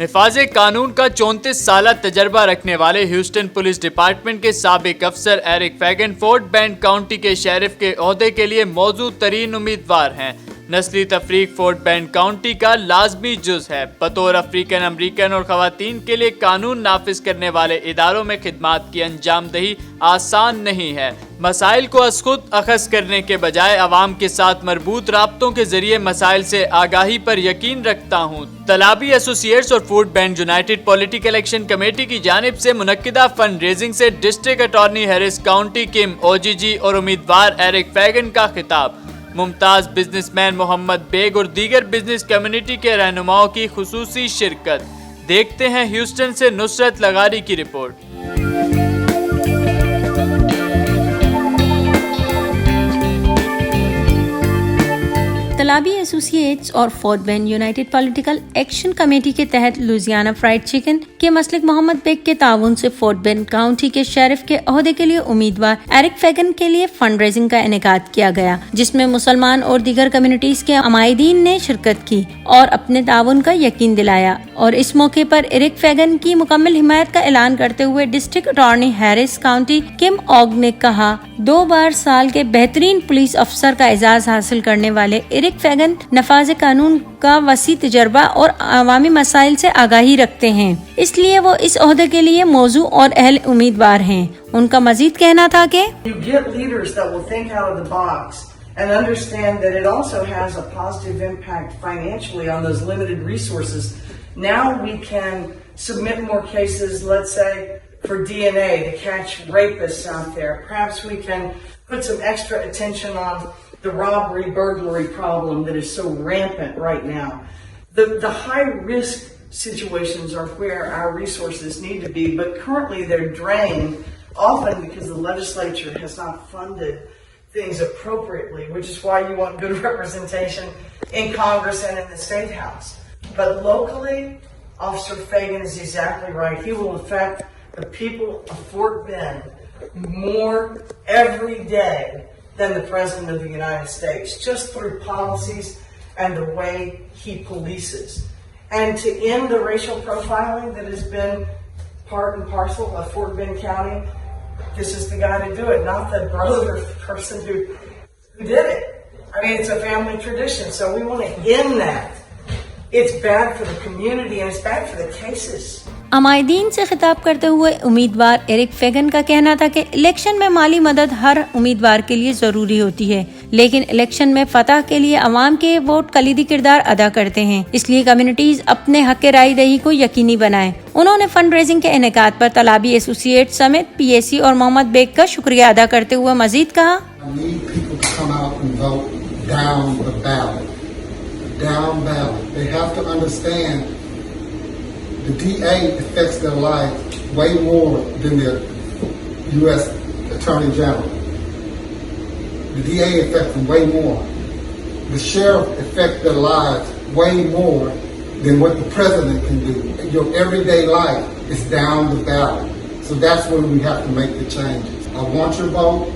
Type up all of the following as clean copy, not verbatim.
निफाज़े कानून का 34 साल तजर्बा रखने वाले ह्यूस्टन पुलिस डिपार्टमेंट के साबिक अफसर एरिक फैगन फोर्ट बेंड काउंटी के शेरिफ के ओहदे के लिए मौजूद तरीन उम्मीदवार हैं। नस्ली तफरीक फोर्ट बेंड काउंटी का लाजमी जुज है। बतौर अफ्रीकन अमरीकन और खवातीन के लिए कानून नाफिज करने वाले इदारों में खिदमात की अंजामदही आसान नहीं है। मसाइल को खुद अखज़ करने के बजाय अवाम के साथ मरबूत राब्तों के जरिए मसाइल से आगाही पर यकीन रखता हूँ। तलाबी एसोसिएट्स और fort bend United political action committee की जानिब से मुनक्किदा फंड रेजिंग से डिस्ट्रिक्ट अटॉर्नी हैरिस काउंटी किम ओजीजी और उम्मीदवार एरिक फैगन का खिताब। मुमताज बिजनेसमैन मोहम्मद बेग और दीगर बिजनेस कम्युनिटी के रहनुमाओं की खुसूसी शिरकत। देखते हैं ह्यूस्टन से नुसरत लगारी की रिपोर्ट। तलाबी एसोसिएट्स और fort bend United political action committee के तहत लुजियाना फ्राइड चिकन के मसलिक मोहम्मद बेग के ताउन से फोर्ट बेंड काउंटी के शेरिफ के ओहदे के लिए उम्मीदवार एरिक फैगन के लिए फंड रेजिंग का इनेकाद किया गया, जिसमें मुसलमान और दीगर कम्युनिटीज के अमायदीन ने शिरकत की और अपने ताउन का यकीन दिलाया। और इस मौके पर एरिक फैगन की मुकम्मल हिमायत का ऐलान करते हुए डिस्ट्रिक्ट अटॉर्नी हैरिस काउंटी किम ओग ने कहा, 2 बार साल के बेहतरीन पुलिस अफसर का एजाज हासिल करने वाले एरिक फैगन नफाज़े कानून का वसी तजर्बा और अवामी मसाइल से आगाही रखते हैं, इसलिए वो इस ओहदे के लिए मौजू और अहल उम्मीदवार हैं। उनका मजीद कहना था कि and understand that it also has a positive impact financially on those limited resources. Now we can submit more cases, let's say, for DNA to catch rapists out there. Perhaps we can put some extra attention on the robbery, burglary problem that is so rampant right now. The high risk situations are where our resources need to be, but currently they're drained, often because the legislature has not funded things appropriately, which is why you want good representation in Congress and in the State House. But locally, Officer Fagan is exactly right. He will affect the people of Fort Bend more every day than the President of the United States, just through policies and the way he polices. And to end the racial profiling that has been part and parcel of Fort Bend County, this is the guy to do it, not the brother person who did it. I mean, it's a family tradition, so we want to end that. It's bad for the community and it's bad for the cases. अमायदीन से खिताब करते हुए उम्मीदवार Eric फैगन का कहना था कि election में माली मदद हर उम्मीदवार के लिए जरूरी होती है, लेकिन इलेक्शन में फतह के लिए अवाम के वोट कलीदी किरदार अदा करते हैं, इसलिए कम्युनिटीज अपने हक राय दही को यकीनी बनाएं। उन्होंने फंड रेजिंग के इनेकाद पर तलाबी एसोसिएट समेत पीएसी और मोहम्मद बेग का शुक्रिया अदा करते हुए मजीद कहा, the DA affects their life way more than the U.S. Attorney General. The DA affects them way more. The sheriff affects their lives way more than what the president can do. Your everyday life is down the ballot. So that's when we have to make the changes. I want your vote.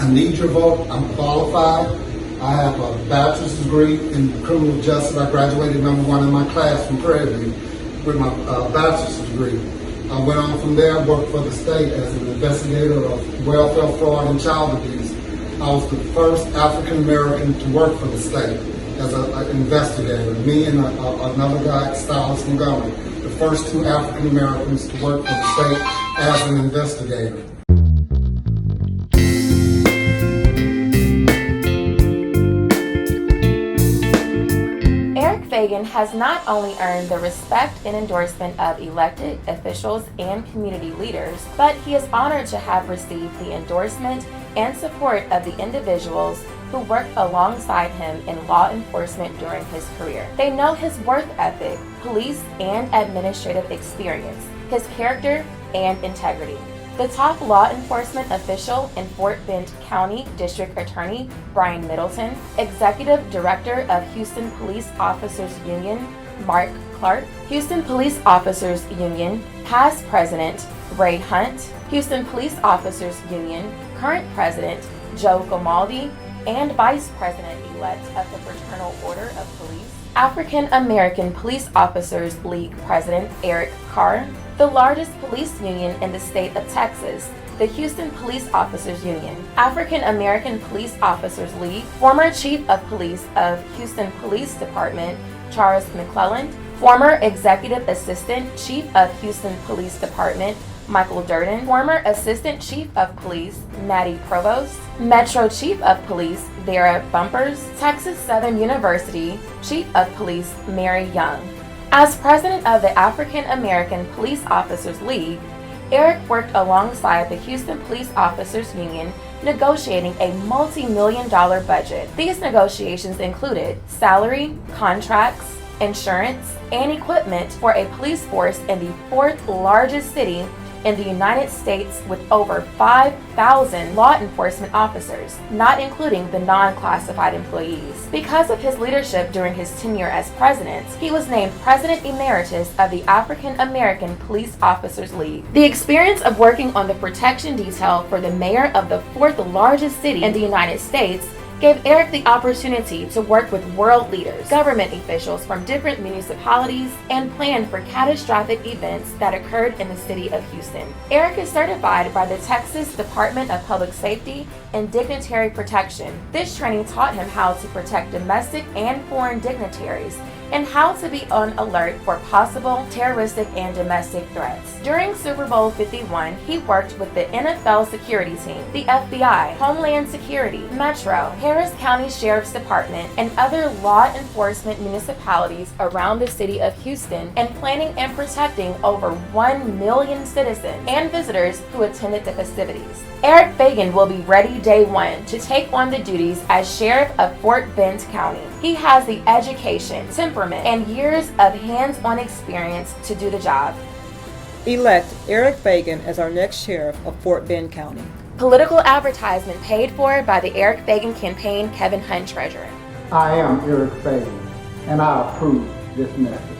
I need your vote. I'm qualified. I have a bachelor's degree in criminal justice. I graduated #1 in my class from Prairie View with my bachelor's degree. I went on from there, worked for the state as an investigator of welfare fraud and child abuse. I was the first African American to work for the state as an investigator. Me and another guy, Stylus Montgomery, the first 2 African Americans to work for the state as an investigator. Fagan has not only earned the respect and endorsement of elected officials and community leaders, but he is honored to have received the endorsement and support of the individuals who worked alongside him in law enforcement during his career. They know his work ethic, police and administrative experience, his character and integrity. The top law enforcement official in Fort Bend County District Attorney Brian Middleton, Executive Director of Houston Police Officers Union Mark Clark, Houston Police Officers Union past President Ray Hunt, Houston Police Officers Union current President Joe Gomaldi, and Vice President-elect of the Fraternal Order of Police African American Police Officers League President Eric Carr, the largest police union in the state of Texas, the Houston Police Officers Union, African American Police Officers League, former Chief of Police of Houston Police Department Charles McClelland, former Executive Assistant Chief of Houston Police Department Michael Durden, former Assistant Chief of Police Maddie Provost, Metro Chief of Police Vera Bumpers, Texas Southern University Chief of Police Mary Young. As president of the African American Police Officers League, Eric worked alongside the Houston Police Officers Union negotiating a multi-million-dollar budget. These negotiations included salary, contracts, insurance, and equipment for a police force in the fourth largest city in the United States with over 5,000 law enforcement officers, not including the non-classified employees. Because of his leadership during his tenure as president, he was named President Emeritus of the African American Police Officers League. The experience of working on the protection detail for the mayor of the fourth largest city in the United States gave Eric the opportunity to work with world leaders, government officials from different municipalities, and plan for catastrophic events that occurred in the city of Houston. Eric is certified by the Texas Department of Public Safety and Dignitary Protection. This training taught him how to protect domestic and foreign dignitaries and how to be on alert for possible terroristic and domestic threats. During Super Bowl 51, he worked with the NFL security team, the FBI, Homeland Security, Metro, Harris County Sheriff's Department, and other law enforcement municipalities around the city of Houston in planning and protecting over 1 million citizens and visitors who attended the festivities. Eric Fagan will be ready day one to take on the duties as Sheriff of Fort Bend County. He has the education, temperament, and years of hands-on experience to do the job. Elect Eric Fagan as our next Sheriff of Fort Bend County. Political advertisement paid for by the Eric Fagan campaign, Kevin Hunt, Treasurer. I am Eric Fagan, and I approve this message.